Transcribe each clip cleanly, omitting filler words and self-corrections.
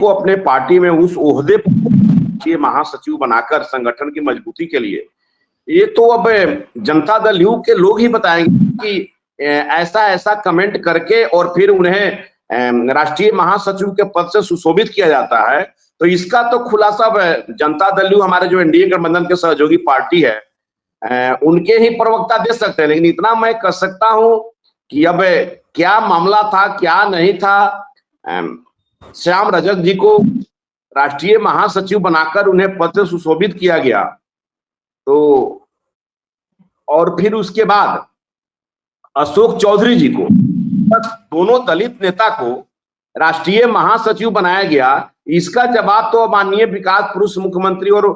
को अपने पार्टी में उस ओहदे के महासचिव बनाकर संगठन की मजबूती के लिए, ये तो अब जनता दल यू के लोग ही बताएंगे कि ऐसा ऐसा कमेंट करके और फिर उन्हें राष्ट्रीय महासचिव के पद से सुशोभित किया जाता है। तो इसका तो खुलासा जनता दल यू, हमारे जो एनडीए गठबंधन के सहयोगी पार्टी है, उनके ही प्रवक्ता दे सकते हैं। लेकिन इतना मैं कह सकता हूं कि अब क्या मामला था क्या नहीं था, श्याम रजक जी को राष्ट्रीय महासचिव बनाकर उन्हें पद से सुशोभित किया गया, तो और फिर उसके बाद अशोक चौधरी जी को, दोनों दलित नेता को राष्ट्रीय महासचिव बनाया गया। इसका जवाब तो माननीय विकास पुरुष मुख्यमंत्री और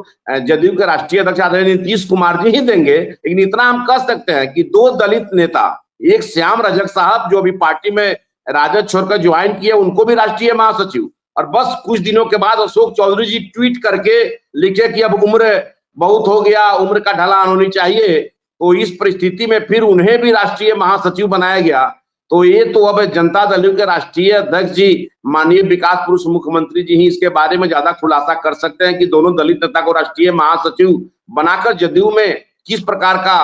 जदयू के राष्ट्रीय अध्यक्ष आदरणीय नीतीश कुमार जी ही देंगे। लेकिन इतना हम कह सकते हैं कि दो दलित नेता, एक श्याम रजक साहब जो अभी पार्टी में राजद छोड़कर ज्वाइन किए, उनको भी राष्ट्रीय महासचिव, और बस कुछ दिनों के बाद अशोक चौधरी जी ट्वीट करके लिखे कि अब उम्र बहुत हो गया, उम्र का ढलान होनी चाहिए, तो इस परिस्थिति में फिर उन्हें भी राष्ट्रीय महासचिव बनाया गया। तो ये तो अब जनता दल के राष्ट्रीय अध्यक्ष जी माननीय विकास पुरुष मुख्यमंत्री जी ही इसके बारे में ज्यादा खुलासा कर सकते हैं कि दोनों दलित नेता को राष्ट्रीय महासचिव बनाकर जदयू में किस प्रकार का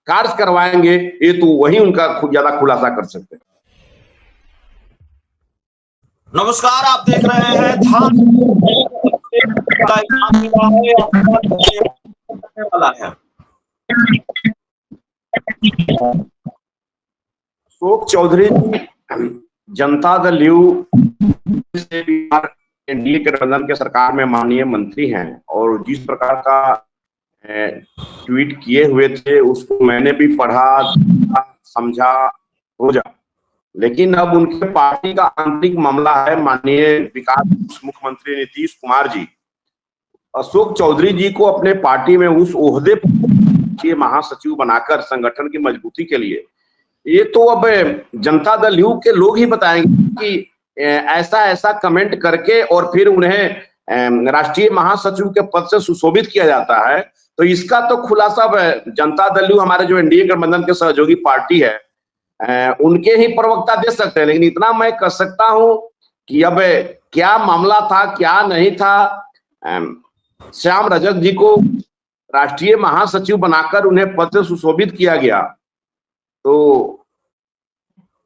कार्य करवाएंगे, ये तो वही उनका ज्यादा खुलासा कर सकते हैं। नमस्कार, आप देख रहे हैं धान वाला है। अशोक चौधरी जनता दल यू से एनडीए गठबंधन के सरकार में माननीय मंत्री हैं, और जिस प्रकार का ट्वीट किए हुए थे उसको मैंने भी पढ़ा, समझा, खोजा। लेकिन अब उनके पार्टी का आंतरिक मामला है। माननीय विकास मुख्यमंत्री नीतीश कुमार जी अशोक चौधरी जी को अपने पार्टी में उस ओहदे के महासचिव बनाकर संगठन की मजबूती के लिए, ये तो अब जनता दल यू के लोग ही बताएंगे कि ऐसा ऐसा कमेंट करके और फिर उन्हें राष्ट्रीय महासचिव के पद से सुशोभित किया जाता है। तो इसका तो खुलासा जनता दल यू, हमारे जो एनडीए गठबंधन के सहयोगी पार्टी है, उनके ही प्रवक्ता दे सकते हैं। लेकिन इतना मैं कह सकता हूं कि अब क्या मामला था क्या नहीं था, श्याम रजक जी को राष्ट्रीय महासचिव बनाकर उन्हें पद से सुशोभित किया गया, तो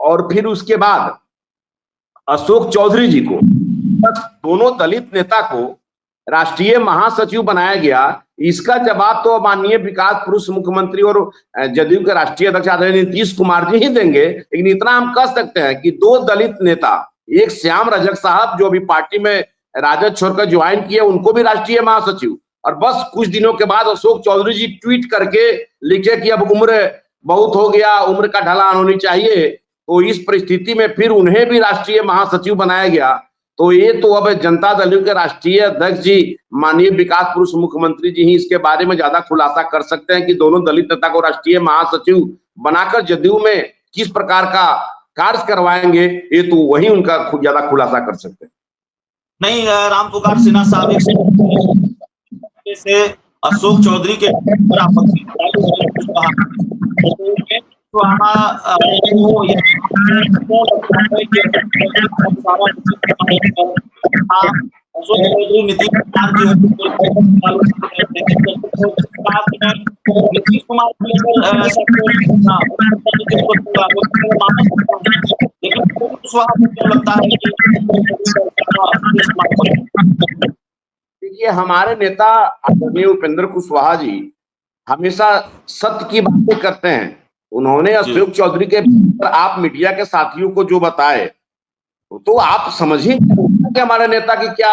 और फिर उसके बाद अशोक चौधरी जी को, दोनों दलित नेता को राष्ट्रीय महासचिव बनाया गया। इसका जवाब तो माननीय विकास पुरुष मुख्यमंत्री और जदयू के राष्ट्रीय अध्यक्ष आदरणीय नीतीश कुमार जी ही देंगे। लेकिन इतना हम कह सकते हैं कि दो दलित नेता, एक श्याम रजक साहब जो अभी पार्टी में राजद छोड़कर ज्वाइन किए, उनको भी राष्ट्रीय महासचिव, और बस कुछ दिनों के बाद अशोक चौधरी जी ट्वीट करके लिखे कि अब उम्र बहुत हो गया, उम्र का ढलान होनी चाहिए, तो इस परिस्थिति में फिर उन्हें भी राष्ट्रीय महासचिव बनाया गया। तो ये तो अब जनता दल के राष्ट्रीय अध्यक्ष जी माननीय विकास पुरुष मुख्यमंत्री जी ही इसके बारे में ज्यादा खुलासा कर सकते हैं कि दोनों दलित नेता को राष्ट्रीय महासचिव बनाकर जदयू में किस प्रकार का कार्य करवाएंगे, ये तो वही उनका ज्यादा खुलासा कर सकते हैं। नहीं, राम पुकार सिन्हा साहब से अशोक चौधरी के नीतीश कुमार लगता है। देखिए, हमारे नेता आदरणीय उपेंद्र कुशवाहा जी हमेशा सत्य की बातें करते हैं। उन्होंने अशोक चौधरी के आप मीडिया के साथियों को जो बताए, तो आप समझिए कि हमारे नेता की क्या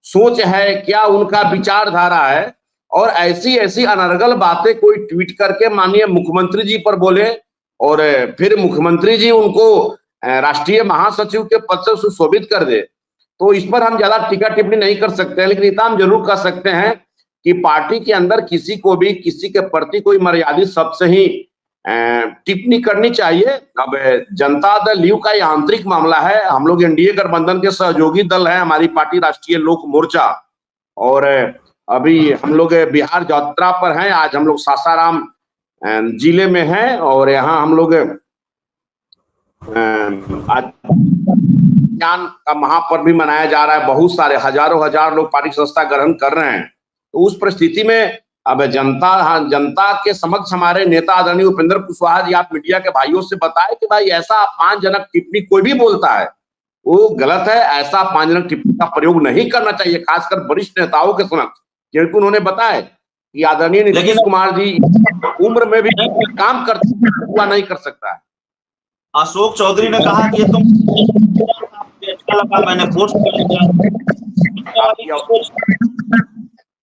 सोच है, क्या उनका विचारधारा है। और ऐसी ऐसी अनर्गल बातें कोई ट्वीट करके माननीय मुख्यमंत्री जी पर बोले और फिर मुख्यमंत्री जी उनको राष्ट्रीय महासचिव के पद से सुशोभित कर दे, तो इस पर हम ज्यादा टीका टिप्पणी नहीं कर सकते हैं। लेकिन इतना हम जरूर कर सकते हैं कि पार्टी के अंदर किसी को भी किसी के प्रति कोई मर्यादित शब्द से ही टिप्पणी करनी चाहिए। अब जनता दल यू का ये आंतरिक मामला है। हम लोग एनडीए गठबंधन के सहयोगी दल है, हमारी पार्टी राष्ट्रीय लोक मोर्चा, और अभी हम लोग बिहार यात्रा पर हैं। आज हम लोग सासाराम जिले में हैं और यहाँ हम लोग आज ज्ञान का महापर्व भी मनाया जा रहा है, बहुत सारे हजारों हजार लोग पार्टी सदस्यता ग्रहण कर रहे हैं। तो उस परिस्थिति में अब जनता के समक्ष हमारे नेता आदरणीय उपेंद्र कुशवाहा जी, आप मीडिया के भाइयों से बताएं कि भाई ऐसा अपमानजनक टिप्पणी कोई भी बोलता है वो गलत है। ऐसा अपमानजनक टिप्पणी का प्रयोग नहीं करना चाहिए, खासकर वरिष्ठ नेताओं के समक्ष, क्योंकि उन्होंने बताया कि आदरणीय नीतीश कुमार जी उम्र में भी काम करते हुआ नहीं कर सकता है। अशोक चौधरी ने कहा कि तुम अच्छा लगा, मैंने पोस्ट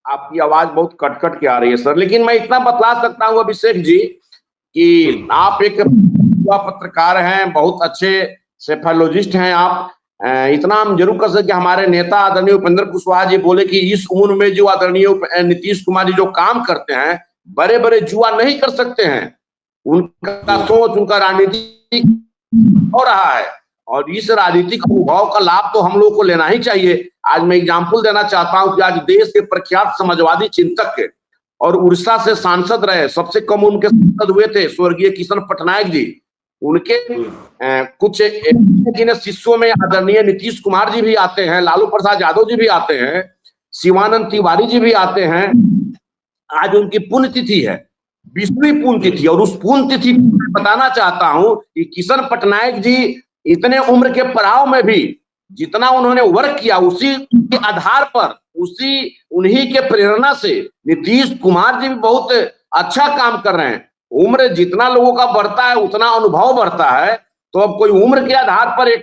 आपकी आवाज बहुत कट के आ रही है सर, लेकिन मैं इतना बतला सकता हूँ अभिषेक जी कि आप एक पत्रकार हैं, बहुत अच्छे सेफोलॉजिस्ट हैं आप। इतना हम जरूर कर सकते, हमारे नेता आदरणीय उपेंद्र कुशवाहा जी बोले कि इस उम्र में जो आदरणीय नीतीश कुमार जी जो काम करते हैं, बड़े बड़े जुआ नहीं कर सकते हैं। उनका सोच, उनका राजनीति हो रहा है और इस राजनीतिक अनुभव का लाभ तो हम लोग को लेना ही चाहिए। आज मैं एग्जाम्पल देना चाहता हूं कि आज देश के प्रख्यात समाजवादी चिंतक के और उड़ीसा से सांसद रहे, सबसे कम उनके सांसद हुए थे स्वर्गीय किशन पटनायक जी। उनके कुछ शिष्यों में आदरणीय नीतीश कुमार जी भी आते हैं, लालू प्रसाद यादव जी भी आते हैं, शिवानंद तिवारी जी भी आते हैं। आज उनकी पुण्यतिथि है, 20वीं पुण्यतिथि, और उस पुण्यतिथि बताना चाहता हूं कि किशन पटनायक जी इतने उम्र के पड़ाव में भी जितना उन्होंने वर्क किया, उसी के आधार पर, उन्हीं के प्रेरणा से नीतीश कुमार जी भी बहुत अच्छा काम कर रहे हैं। उम्र जितना लोगों का बढ़ता है उतना अनुभव बढ़ता है, तो अब कोई उम्र के आधार पर एक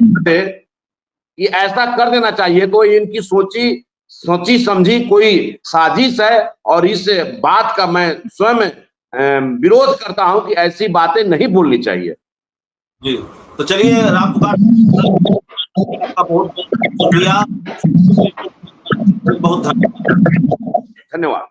कि ऐसा कर देना चाहिए, तो इनकी सोची समझी कोई साजिश है और इस बात का मैं स्वयं विरोध करता हूं कि ऐसी बातें नहीं बोलनी चाहिए। जी, तो चलिए राम पुकार का बहुत शुक्रिया, बहुत धन्यवाद।